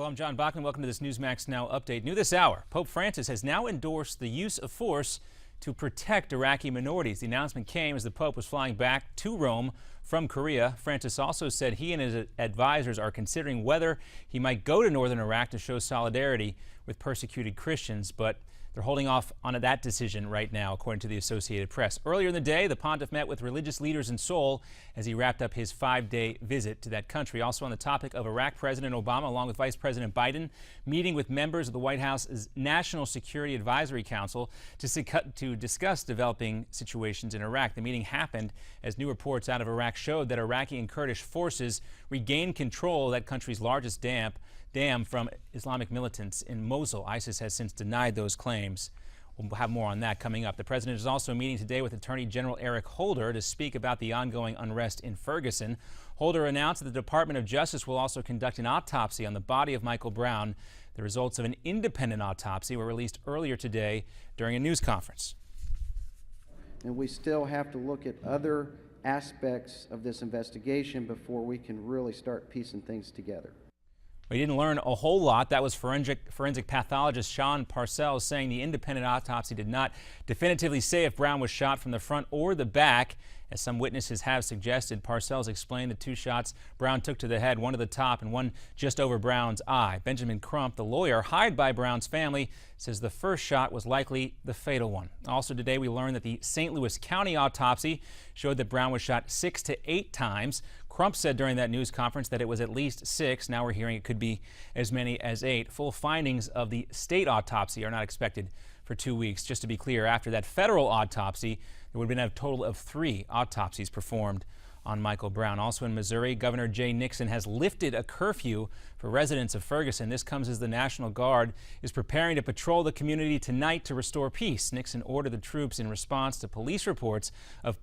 Hello, I'm John Bachman. Welcome to this Newsmax Now update. New this hour, Pope Francis has now endorsed the use of force to protect Iraqi minorities. The announcement came as the Pope was flying back to Rome from Korea. Francis also said he and his advisors are considering whether he might go to northern Iraq to show solidarity with persecuted Christians, but they're holding off on that decision right now, according to the Associated Press. Earlier in the day, the pontiff met with religious leaders in Seoul as he wrapped up his 5-day visit to that country. Also on the topic of Iraq, President Obama, along with Vice President Biden, meeting with members of the White House's National Security Advisory Council to discuss developing situations in Iraq. The meeting happened as new reports out of Iraq showed that Iraqi and Kurdish forces regained control of that country's largest dam from Islamic militants in Mosul. ISIS has since denied those claims. We'll have more on that coming up. The president is also meeting today with Attorney General Eric Holder to speak about the ongoing unrest in Ferguson. Holder announced that the Department of Justice will also conduct an autopsy on the body of Michael Brown. The results of an independent autopsy were released earlier today during a news conference. And we still have to look at other aspects of this investigation before we can really start piecing things together. We didn't learn a whole lot. That was forensic pathologist Sean Parcells saying the independent autopsy did not definitively say if Brown was shot from the front or the back, as some witnesses have suggested. Parcells explained the 2 shots Brown took to the head, one to the top and one just over Brown's eye. Benjamin Crump, the lawyer hired by Brown's family, says the first shot was likely the fatal one. Also today, we learned that the St. Louis County autopsy showed that Brown was shot 6 to 8 times. Crump said during that news conference that it was at least 6. Now we're hearing it could be as many as 8. Full findings of the state autopsy are not expected for 2 weeks. Just to be clear, after that federal autopsy, there would have been a total of 3 autopsies performed on Michael Brown. Also in Missouri, Governor Jay Nixon has lifted a curfew for residents of Ferguson. This comes as the National Guard is preparing to patrol the community tonight to restore peace. Nixon ordered the troops in response to police reports of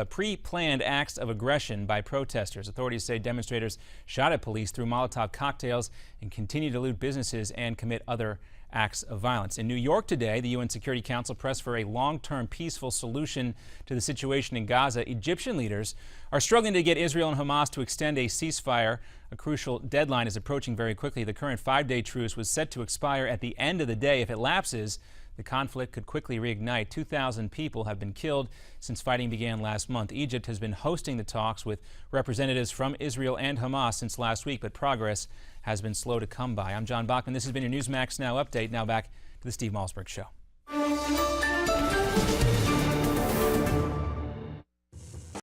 pre-planned acts of aggression by protesters. Authorities say demonstrators shot at police, threw Molotov cocktails, and continue to loot businesses and commit other acts of violence. In New York today, the UN Security Council pressed for a long-term peaceful solution to the situation in Gaza. Egyptian leaders are struggling to get Israel and Hamas to extend a ceasefire. A crucial deadline is approaching very quickly. The current 5-day truce was set to expire at the end of the day. If it lapses, the conflict could quickly reignite. 2,000 people have been killed since fighting began last month. Egypt has been hosting the talks with representatives from Israel and Hamas since last week, but progress has been slow to come by. I'm John Bachman. This has been your Newsmax Now update. Now back to the Steve Malzberg Show.